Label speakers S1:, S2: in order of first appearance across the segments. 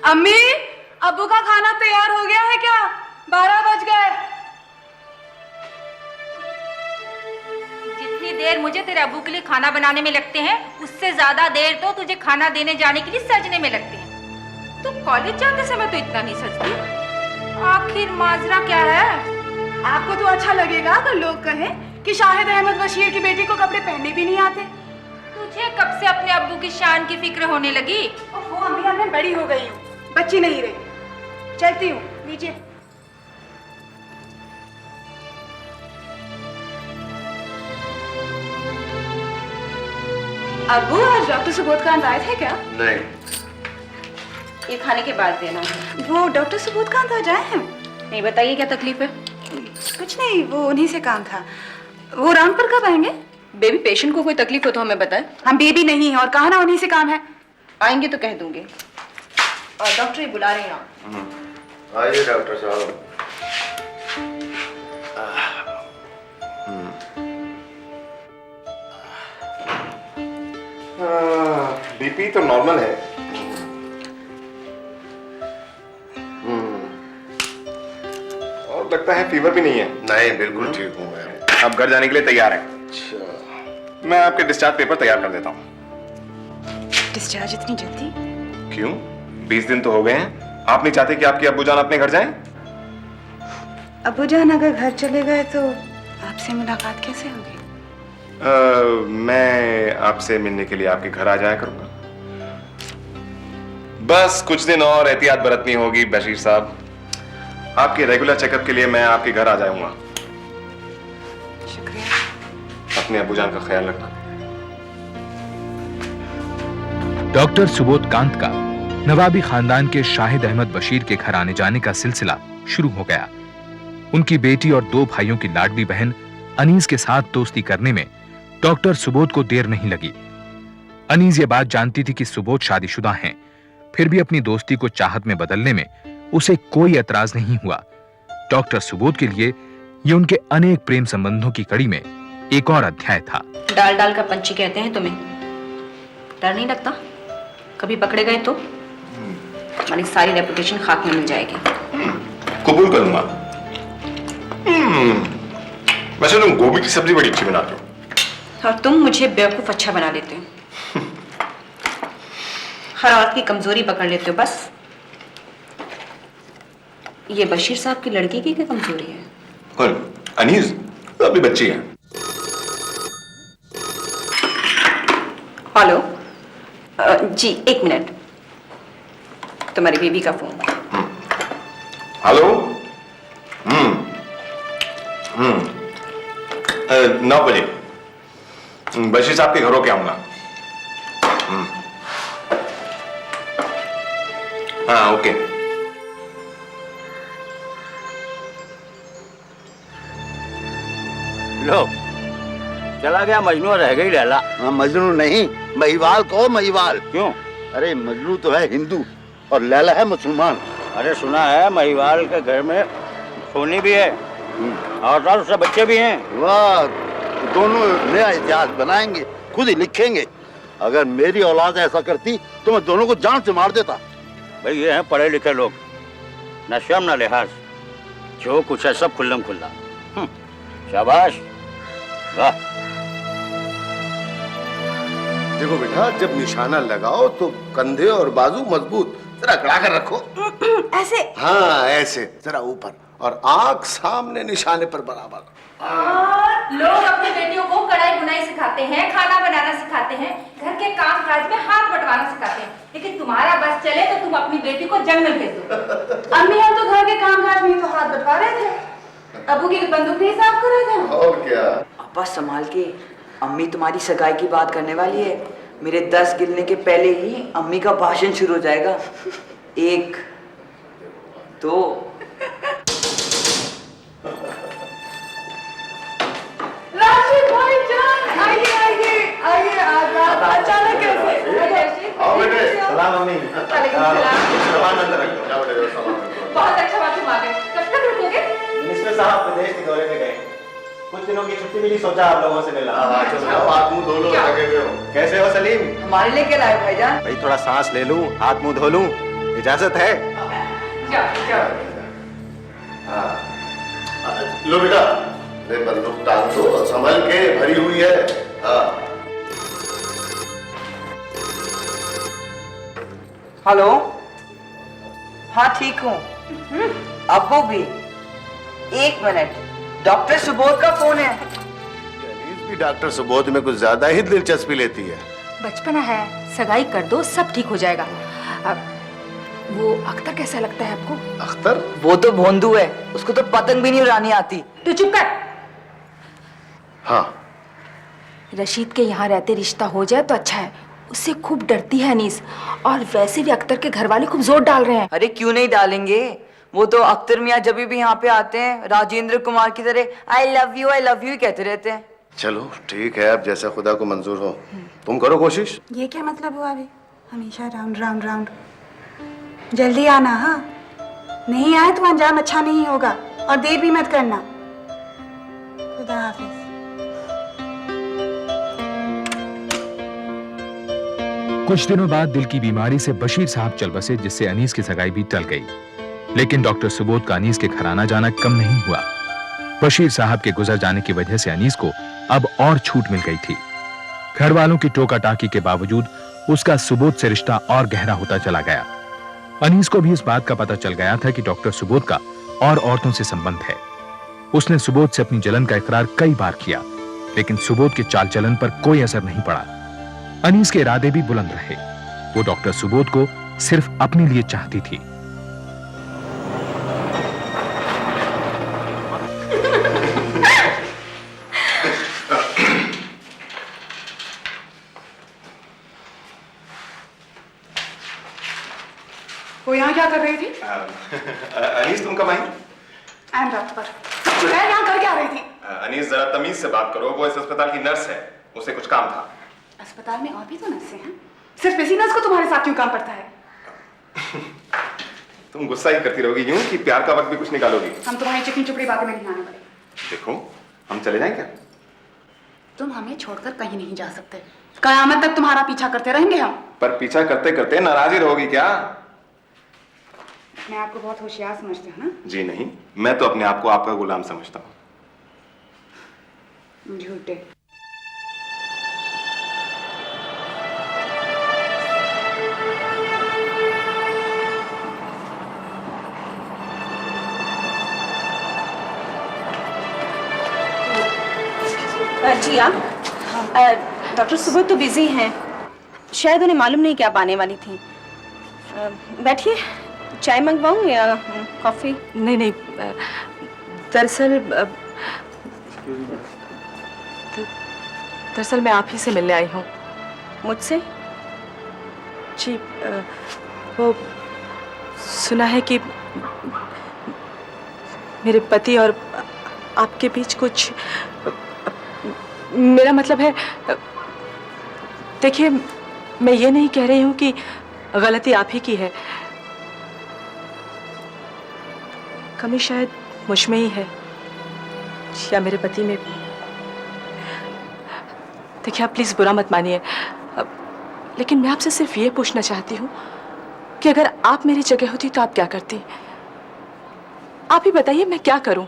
S1: अम्मी, अब्बू का खाना तैयार हो गया है क्या? 12 बज गए।
S2: जितनी देर मुझे तेरे अब्बू के लिए खाना बनाने में लगते हैं, उससे ज्यादा देर तो तुझे खाना देने जाने के लिए सजने में लगते हैं। तू कॉलेज जाते समय तो इतना नहीं सजती। आखिर माजरा क्या है?
S1: आपको तो अच्छा लगेगा अगर लोग कहें कि शाहिद अहमद बशीर की बेटी को कपड़े पहनने भी नहीं आते।
S2: तुझे कब से अपने अब्बू की शान की फिक्र होने लगी?
S1: ओहो अम्मी, अब मैं बड़ी हो गई हूँ, बच्ची नहीं रही। चलती हूँ नीचे। अब्बू, आज डॉक्टर सुबोधकांत आए थे क्या?
S3: नहीं।
S2: ये खाने के बाद देना।
S1: वो डॉक्टर सुबोधकांत आज आए हैं?
S2: नहीं, बताइए क्या तकलीफ है?
S1: कुछ नहीं, वो उन्हीं से काम था। वो रामपुर कब आएंगे?
S2: बेबी, पेशेंट को कोई तकलीफ हो तो हमें बताए।
S1: हम बेबी नहीं है और कहा ना उन्हीं से काम है।
S2: आएंगे तो कह दूंगी। और डॉक्टर ही बुला रहे हैं आप।
S3: आइए डॉक्टर साहब। बीपी तो नॉर्मल है। और लगता है फीवर भी नहीं है। नहीं, बिल्कुल ठीक हूँ मैं।
S4: अब घर जाने के लिए तैयार है।
S3: अच्छा,
S4: मैं आपके डिस्चार्ज पेपर तैयार कर देता हूँ।
S1: डिस्चार्ज इतनी जल्दी?
S4: क्यों? 20 दिन तो हो गए हैं। आप नहीं चाहते कि आपकी अब्बूजान अपने घर जाएं?
S1: अब्बूजान अगर घर चले गए तो आपसे मुलाकात कैसे होगी?
S4: मैं आपसे मिलने के लिए आपके घर आ जाया करूंगा। बस कुछ दिन और एहतियात बरतनी होगी बशीर साहब। आपके रेगुलर चेकअप के लिए मैं आपके घर आ जाऊंगा।
S1: शुक्रिया।
S4: अपने अब्बूजान का ख्याल रखना।
S5: डॉक्टर सुबोधकांत का नवाबी खानदान के शाहिद अहमद बशीर के घर आने जाने का सिलसिला शुरू हो गया। उनकी बेटी और 2 भाइयों की लाडली बहन अनीस के साथ दोस्ती करने में डॉक्टर सुबोध को देर नहीं लगी। अनीस ये बात जानती थी कि सुबोध शादीशुदा हैं, फिर भी अपनी दोस्ती को चाहत में बदलने में उसे कोई एतराज नहीं हुआ। डॉक्टर सुबोध के लिए ये उनके अनेक प्रेम संबंधों की कड़ी में एक और अध्याय था।
S2: डाल डाल का पंछी कहते हैं तुम्हें। डर नहीं लगता? कभी पकड़े गए तो हमारी सारी रेपुटेशन खाक में मिल जाएगी।
S4: कबूल करूंगा। वैसे तुम गोभी की सब्जी बड़ी अच्छी बनाते हो।
S2: और तुम मुझे बेवकूफ अच्छा बना लेते हो। हर औरत की कमजोरी पकड़ लेते हो बस। ये बशीर साहब की लड़की की क्या कमजोरी है?
S4: कौन? अनीस तो अभी बच्ची है।
S2: हेलो जी, 1 मिनट। तुम्हारी बेबी का फोन।
S4: हेलो। 9 बजे बशीर साहब के घरों के आऊंगा। हाँ, ओके।
S6: लो, चला गया मजनू, रह गई लैला।
S7: मजनू नहीं, महिवाल कहो महिवाल।
S6: क्यों?
S7: अरे मजनू तो है हिंदू और लैला है मुसलमान।
S6: अरे सुना है महिवाल के घर में सोनी भी है और उससे बच्चे भी हैं।
S7: वाह, दोनों नया इतिहास बनाएंगे, खुद ही लिखेंगे। अगर मेरी औलाद ऐसा करती तो मैं दोनों को जान से मार देता।
S6: भाई ये हैं पढ़े लिखे लोग, न शर्म न लिहाज, जो कुछ है सब खुल्लम खुल्ला। शाबाश, वाह।
S3: देखो बेटा, जब निशाना लगाओ तो कंधे और बाजू मजबूत जरा अकड़ा कर रखो।
S1: ऐसे?
S3: हाँ, ऐसे जरा ऊपर और आंख सामने निशाने पर बराबर।
S2: लोग अपनी बेटियों को कढ़ाई बुनाई सिखाते हैं, खाना बनाना सिखाते हैं, घर के काम काज में हाथ बंटवाना सिखाते हैं, लेकिन तुम्हारा बस चले तो तुम अपनी बेटी को जंग में भेज दो।
S1: अम्मी, हम तो घर के काम काज में तो हाथ बंटवा रहे थे, अब्बू की बंदूक नहीं साफ कर रहे थे।
S3: और क्या?
S8: अब्बा संभाल के, अम्मी तुम्हारी सगाई की बात करने वाली है। मेरे 10 गिनने के पहले ही अम्मी का भाषण शुरू हो जाएगा। 1 2।
S1: राशिद भाईजान, आइए आइए आइए। अचानक कैसे?
S3: आओ बेटे।
S4: सलाम अम्मी। सामान अंदर रखो।
S3: क्या बेटे, सामान रखो।
S2: बहुत अच्छा बात तुम आ गए। कब तक रुकोगे?
S4: मिनिस्टर साहब विदेश के दौरे पे गए, कुछ दिनों की छुट्टी मिली, सोचा आप लोगों से मिलना।
S3: चलो जाओ, हाथ मुंह धो लो, लगे हुए हो।
S4: कैसे हो सलीम?
S8: हमारे लिए क्या लाए भाईजान?
S4: भाई थोड़ा सांस ले लूं, हाथ मुंह धो लूं। इजाजत है?
S3: लो बेटा, ये बंदूक टांग दो, संभल के, भरी हुई है। हाँ।
S8: हेलो। हाँ ठीक हूँ। अब्बू भी। 1 मिनट, डॉक्टर सुबोध का फोन है।
S3: अनीस भी डॉक्टर सुबोध में कुछ ज्यादा ही दिलचस्पी लेती है।
S2: बचपना है, सगाई कर दो, सब ठीक हो जाएगा। वो अख्तर कैसा लगता है आपको?
S3: अख्तर?
S8: वो तो भोंदू है, उसको तो पतंग भी नहीं उड़ानी आती।
S2: तू चुप कर।
S3: हाँ।
S2: रशीद के यहाँ रहते रिश्ता हो जाए तो अच्छा है, उससे खूब डरती है अनीस, और वैसे भी अख्तर के घर वाले खूब जोर डाल रहे हैं।
S8: अरे क्यों नहीं डालेंगे, वो तो अख्तर मियाँ जब भी यहाँ पे आते हैं राजेंद्र कुमार की तरह आई लव यू कहते रहते हैं।
S3: चलो ठीक है, अब जैसा खुदा को मंजूर हो। तुम करो कोशिश।
S1: ये क्या मतलब हुआ अभी? हमेशा राउंड राउंड राउंड। जल्दी आना। हाँ, नहीं आए तो अंजाम अच्छा नहीं होगा, और देर भी मत करना। खुदा हाफिज।
S5: कुछ दिनों बाद दिल की बीमारी से बशीर साहब चल बसे, जिससे अनीस की सगाई भी टल गई। लेकिन डॉक्टर सुबोध का अनीस के घर आना जाना कम नहीं हुआ। बशीर साहब के गुजर जाने की वजह से अनीस को अब और छूट मिल गई थी। घर वालों की टोका टाकी के बावजूद उसका सुबोध से रिश्ता और गहरा होता चला गया। अनीस को भी इस बात का पता चल गया था कि डॉक्टर सुबोध का और औरतों से संबंध है। उसने सुबोध से अपनी जलन का इकरार कई बार किया, लेकिन सुबोध के चाल चलन पर कोई असर नहीं पड़ा। अनीस के इरादे भी बुलंद रहे। वो डॉक्टर सुबोध को सिर्फ अपने लिए चाहती थी।
S1: वो यहाँ क्या कर रही थी?
S4: अनीस तुम कब आई?
S1: I am doctor. मैं यहाँ कर क्या रही थी?
S4: अनीस जरा तमीज से बात करो, वो इस अस्पताल की नर्स है, उसे कुछ काम था।
S1: अस्पताल में और भी तो नर्सें हैं, सिर्फ इसी नर्स को तुम्हारे साथ क्यों काम पड़ता है?
S4: तुम गुस्सा ही करती रहोगी यूं कि प्यार का वक्त भी कुछ निकालोगी।
S1: हम तुम्हारी चिकनी चुपड़ी बातें में नहीं आने वाले।
S4: देखो, हम चले जाएं क्या?
S1: तुम हमें छोड़कर कहीं नहीं जा सकते। कयामत तक तुम्हारा पीछा करते रहेंगे हम।
S4: पर पीछा करते करते नाराज ही रहोगी क्या?
S1: मैं आपको बहुत होशियार समझती हूँ ना?
S4: जी नहीं, मैं तो अपने आप को आपका गुलाम समझता हूँ।
S1: झूठे।
S9: जी हाँ, डॉक्टर सुबोध तो बिजी हैं, शायद उन्हें मालूम नहीं कि आप आने वाली थी। बैठिए, चाय मंगवाऊं या कॉफी?
S10: नहीं नहीं, दरअसल मैं आप ही से मिलने आई हूँ।
S9: मुझसे?
S10: जी, वो सुना है कि मेरे पति और आपके बीच कुछ, मेरा मतलब है, देखिए मैं ये नहीं कह रही हूँ कि गलती आप ही की है, कमी शायद मुझ में ही है या मेरे पति में। देखिए आप प्लीज बुरा मत मानिए, लेकिन मैं आपसे सिर्फ ये पूछना चाहती हूँ कि अगर आप मेरी जगह होती तो आप क्या करती? आप ही बताइए, मैं क्या करूं?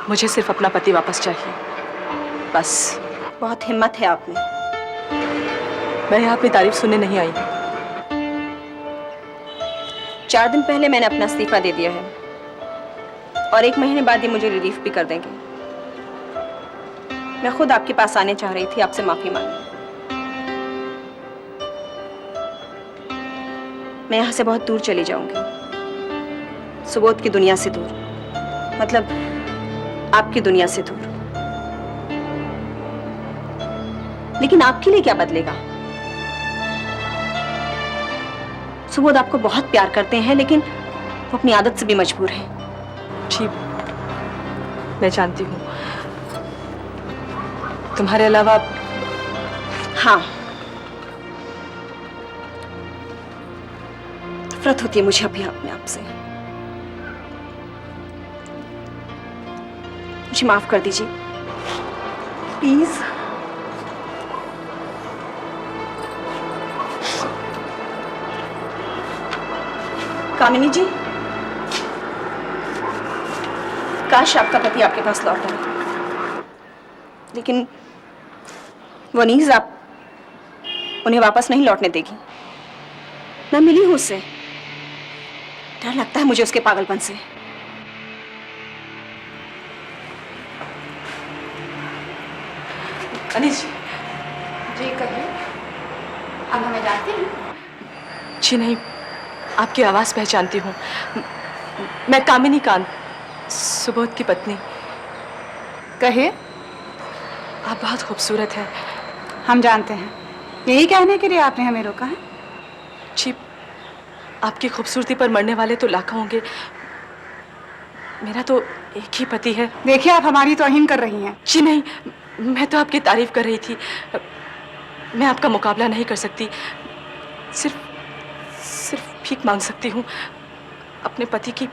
S10: मुझे सिर्फ अपना पति वापस चाहिए, बस।
S9: बहुत हिम्मत है आप में।
S10: मैं यहाँ अपनी तारीफ सुनने नहीं आई।
S9: 4 दिन पहले मैंने अपना इस्तीफा दे दिया है और 1 महीने बाद ये मुझे रिलीफ भी कर देंगे। मैं खुद आपके पास आने चाह रही थी, आपसे माफी मांगने। मैं यहाँ से बहुत दूर चली जाऊंगी, सुबोध की दुनिया से दूर, मतलब आपकी दुनिया से दूर। लेकिन आपके लिए क्या बदलेगा? सुबोध आपको बहुत प्यार करते हैं, लेकिन वो अपनी आदत से भी मजबूर हैं।
S10: जी, मैं जानती हूँ, तुम्हारे अलावा।
S9: हाँ, नफरत होती है मुझे अभी अपने आप से। मुझे माफ कर दीजिए प्लीज। कामिनी जी, काश आपका पति आपके पास लौट आए, लेकिन वो नीज आप उन्हें वापस नहीं लौटने देगी। मैं मिली हूं उससे, डर लगता है मुझे उसके पागलपन से।
S10: अनीस जी।
S2: जी कहिए, अब हमें जानती हैं?
S10: जी नहीं, आपकी आवाज़ पहचानती हूँ। मैं कामिनी कांत, सुबोध की पत्नी।
S1: कहिए।
S10: आप बहुत खूबसूरत हैं।
S1: हम जानते हैं, यही कहने के लिए आपने हमें रोका है?
S10: जी, आपकी खूबसूरती पर मरने वाले तो लाखों होंगे, मेरा तो एक ही पति है।
S1: देखिए, आप हमारी तौहीन कर रही हैं।
S10: जी नहीं, मैं तो आपकी तारीफ कर रही थी। मैं आपका मुकाबला नहीं कर सकती, सिर्फ भीख मांग सकती हूँ अपने पति की।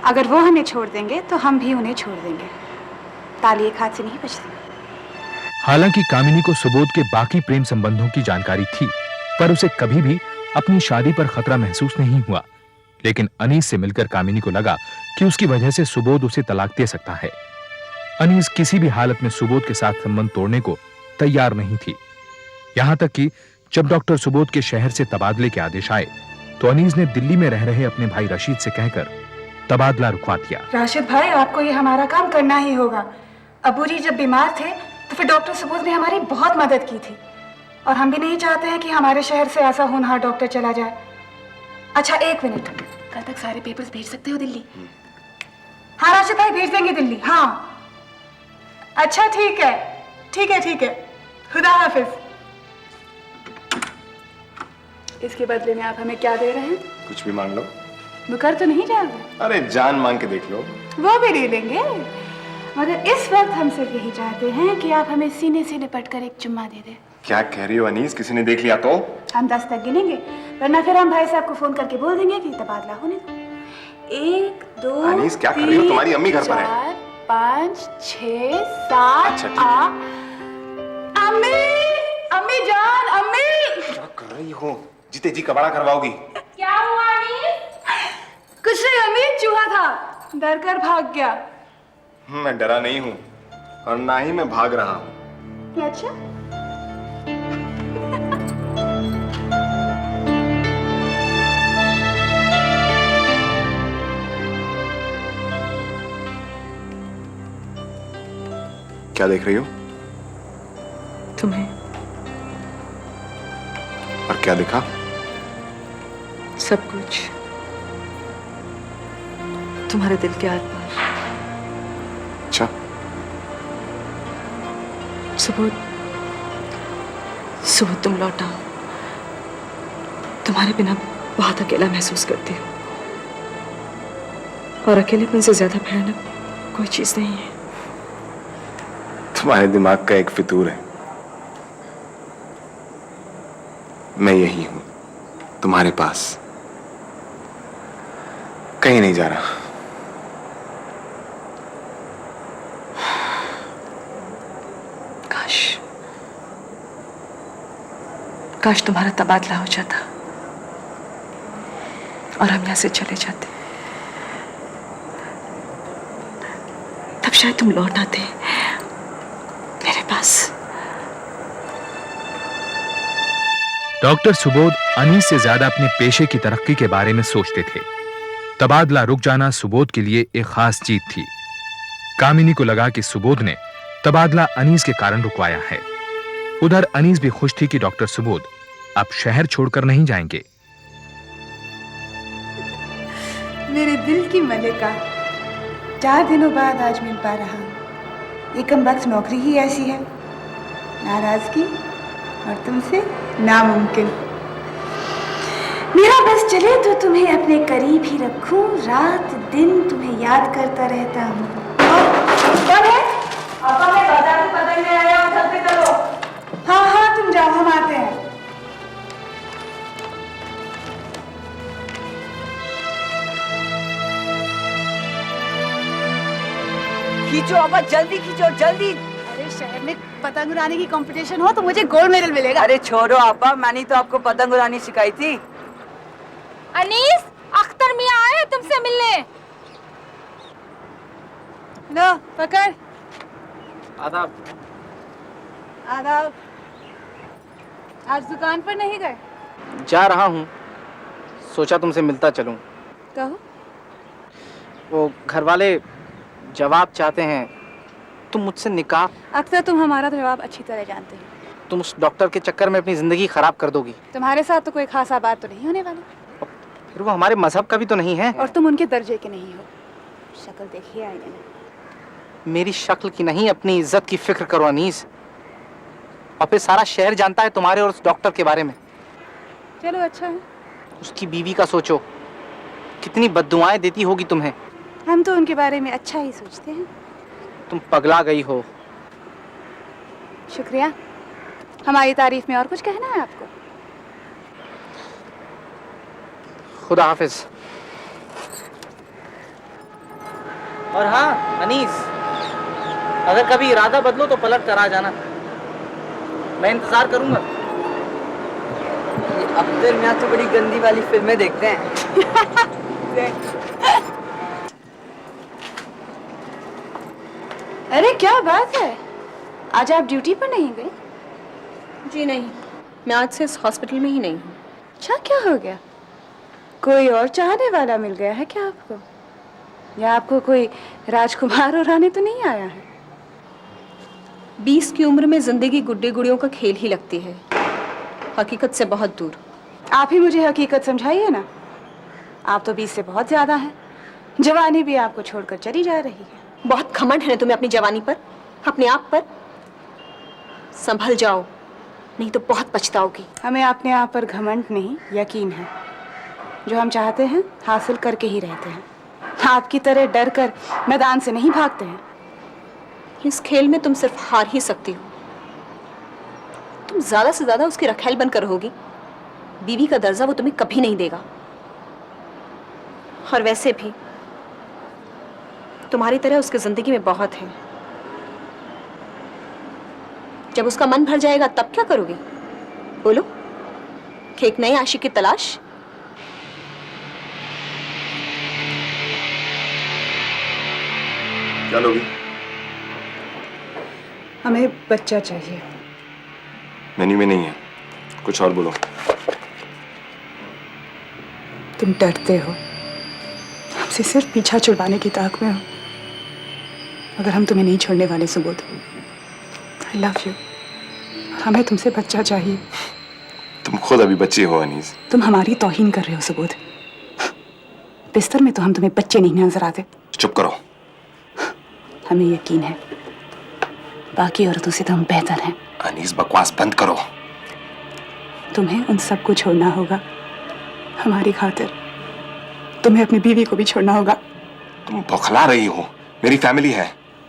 S1: अगर वो हमें छोड़ देंगे तो हम भी उन्हें छोड़ देंगे। ताली एक हाथ से नहीं बजती।
S5: हालांकि कामिनी को सुबोध के बाकी प्रेम संबंधों की जानकारी थी, पर उसे कभी भी अपनी शादी पर खतरा महसूस नहीं हुआ। लेकिन अनीस से मिलकर कामिनी को लगा कि उसकी वजह से सुबोध उसे तलाक दे सकता है। अनीस किसी भी हालत में सुबोध के साथ संबंध तोड़ने को तैयार नहीं थी। यहां तक कि जब डॉक्टर सुबोध के शहर से तबादले के आदेश आए तो अनीस ने दिल्ली में रह रहे अपने भाई रशीद से कहकर तबादला रुकवा दिया।
S1: राशिद भाई, आपको ये हमारा काम करना ही होगा। अबू जी जब बीमार थे तो फिर डॉक्टर सुबोध ने हमारी बहुत मदद की थी, और हम भी नहीं चाहते हैं कि हमारे शहर से ऐसा होनहार डॉक्टर चला जाए। अच्छा, 1 मिनट, कल तक सारे पेपर्स भेज सकते हो दिल्ली? हाँ राशिद भाई, भेज देंगे दिल्ली। हाँ अच्छा, ठीक है ठीक है ठीक है, खुदा हाफिज। इसके बदले में आप हमें क्या दे रहे हैं?
S4: कुछ भी मांग लो।
S1: मुकर तो नहीं जाओगे?
S4: अरे जान मांग के देख लो।
S1: वो भी ले लेंगे, मगर इस वक्त हम सिर्फ यही चाहते हैं कि आप हमें सीने से लिपट कर एक चुम्मा दे दें।
S4: क्या कह रही हो अनीस? किसी ने देख लिया तो?
S1: हम 10 तक गिनेंगे, वरना फिर हम भाई साहब को फोन करके बोल देंगे कि तबादला होने दो। 1 2
S4: अनीस क्या कर रही हो? तुम्हारी अम्मी घर पर है।
S1: 4 5 6 7
S4: अच्छा, ठीक है।
S1: अम्मी, अम्मी जान, अम्मी।
S4: क्या कर रही हो? जीते जी कबाड़ा करवाओगी?
S2: क्या हुआ अनीस?
S1: कुछ नहीं अम्मी, चूहा था, डर कर भाग गया।
S4: मैं डरा नहीं हूँ और ना ही मैं भाग रहा हूँ।
S1: अच्छा,
S4: क्या देख रही हो?
S10: तुम्हें।
S4: और क्या दिखा?
S10: सब कुछ, तुम्हारे दिल के आर-पार।
S4: अच्छा,
S10: सुबोध तुम लौट आओ। तुम्हारे बिना बहुत अकेला महसूस करती हूँ, और अकेलेपन से ज्यादा भयानक कोई चीज नहीं है।
S4: तुम्हारे दिमाग का एक फितूर है। मैं यही हूं, तुम्हारे पास, कहीं नहीं जा रहा।
S10: काश तुम्हारा तबादला हो जाता और हम यहां से चले जाते, तब शायद तुम लौट आते मेरे पास।
S5: डॉक्टर सुबोध अनीस से ज्यादा अपने पेशे की तरक्की के बारे में सोचते थे। तबादला रुक जाना सुबोध के लिए एक खास जीत थी। कामिनी को लगा कि सुबोध ने तबादला अनीस के कारण रुकवाया है। उधर अनीस भी खुश थी कि डॉक्टर सुबोध अब शहर छोड़कर नहीं जाएंगे।
S1: मेरे दिल की मलिका, 4 दिनों बाद आज मिल पा रहा हूँ। ये कमबख्त नौकरी ही ऐसी है, नाराजगी और तुमसे नामुमकिन। मेरा बस चले तो तुम्हें अपने करीब ही रखूं, रात दिन तुम्हें याद करता रहता हूँ। कौन है? आपा, मैं बाजार से पतंग ले आया हूँ, घर पे करो। हाँ हाँ, तुम जाओ, हम आते हैं।
S8: खींचो आपा, जल्दी खींचो, जल्दी।
S1: अरे शहर में पतंग उड़ाने की कंपटीशन हो तो मुझे गोल्ड मेडल मिलेगा।
S8: अरे छोड़ो आपा, मैंने तो आपको पतंग उड़ानी सिखाई थी।
S2: अनीस, अख्तर मियां हैं तुमसे मिलने।
S1: लो पकड़।
S11: आदाब।
S1: आदाब। आज दुकान पर नहीं गए?
S11: जा रहा हूँ, सोचा तुमसे मिलता चलूं।
S1: कहो।
S11: वो घर वाले जवाब चाहते हैं, तुम मुझसे निकाह।
S1: अक्सर तुम हमारा जवाब अच्छी तरह जानते हो।
S11: तुम उस डॉक्टर के चक्कर में अपनी जिंदगी खराब कर दोगी।
S1: तुम्हारे साथ तो कोई खासा बात तो नहीं होने वाली।
S11: फिर वो हमारे मजहब का भी तो नहीं है।
S1: और तुम उनके दर्जे के नहीं हो। शक्ल देखिए आईने में।
S11: मेरी शक्ल की नहीं, अपनी इज्जत की फिक्र करो अनीस। और फिर सारा शहर जानता है तुम्हारे और उस डॉक्टर के बारे में।
S1: चलो अच्छा है।
S11: उसकी बीवी का सोचो, कितनी बद्दुआएं देती होगी तुम्हें।
S1: हम तो उनके बारे में अच्छा ही सोचते हैं।
S11: तुम पगला गई हो।
S1: शुक्रिया। हमारी तारीफ में और कुछ कहना है आपको?
S11: खुदा हाफिज। और हाँ अनीस, अगर कभी इरादा बदलो तो पलट कर आ जाना, मैं इंतजार करूंगा।
S8: ये अब्दुल मियां तो बड़ी गंदी वाली फिल्में देखते हैं।
S1: अरे क्या बात है, आज आप ड्यूटी पर नहीं गए?
S9: जी नहीं, मैं आज से इस हॉस्पिटल में ही नहीं हूँ।
S1: अच्छा क्या हो गया? कोई और चाहने वाला मिल गया है क्या आपको? या आपको कोई राजकुमार उड़ाने तो नहीं आया है?
S9: 20 की उम्र में जिंदगी गुड्डे गुड़ियों का खेल ही लगती है, हकीकत से बहुत दूर।
S1: आप ही मुझे हकीकत समझाइए ना। आप तो 20 से बहुत ज्यादा हैं। जवानी भी आपको छोड़कर चली जा रही है।
S9: बहुत घमंड है तुम्हें अपनी जवानी पर, अपने आप पर। संभल जाओ, नहीं तो बहुत पछताओगी।
S1: हमें अपने आप पर घमंड नहीं, यकीन है। जो हम चाहते हैं हासिल करके ही रहते हैं। आपकी तरह डर कर मैदान से नहीं भागते हैं।
S9: इस खेल में तुम सिर्फ हार ही सकती हो। तुम ज्यादा से ज्यादा उसकी रखैल बनकर रहोगी। बीवी का दर्जा वो तुम्हें कभी नहीं देगा। और वैसे भी तुम्हारी तरह उसकी जिंदगी में बहुत है। जब उसका मन भर जाएगा तब क्या करोगे? बोलो, कि एक नए आशिक की तलाश?
S4: क्या लोगी?
S1: हमें बच्चा चाहिए।
S4: मेन्यू में नहीं है, कुछ और बोलो।
S1: तुम डरते हो, हमसे सिर्फ पीछा छुड़वाने की ताक में हो। अगर हम तुम्हें नहीं छोड़ने वाले सुबोध। I love you. हमें तुमसे बच्चा चाहिए।
S4: तुम खुद अभी बच्ची हो अनीस।
S1: तुम हमारी तौहीन कर रहे हो सुबोध। बिस्तर में तो हम तुम्हें बच्चे नहीं नजर आते।
S4: चुप करो।
S1: हमें यकीन है बाकी औरतों से तो हम बेहतर हैं।
S4: अनीस बकवास बंद करो।
S1: तुम्हें उन सबको छोड़ना होगा हमारी खातिर। तुम्हें अपनी बीवी को भी छोड़ना होगा।
S4: तुम बौखला रही हो, मेरी फैमिली है।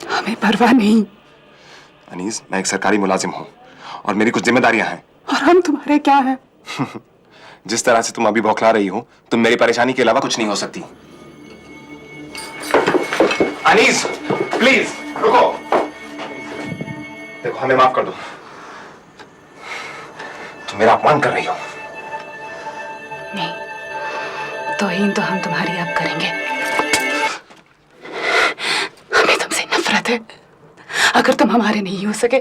S1: हमें परवाह नहीं।
S4: अनीस, मैं एक सरकारी मुलाजिम हूँ और मेरी कुछ जिम्मेदारियां हैं।
S1: और हम तुम्हारे क्या हैं?
S4: जिस तरह से तुम अभी बौखला रही हो, तुम मेरी परेशानी के अलावा कुछ नहीं हो सकती। अनीस, प्लीज रुको। देखो, हमें माफ कर दो। तुम मेरा अपमान कर रही हो।
S1: नहीं, तौहीन तो हम तुम्हारी अब करेंगे। हमें तुमसे नफरत है। अगर तुम हमारे नहीं हो सके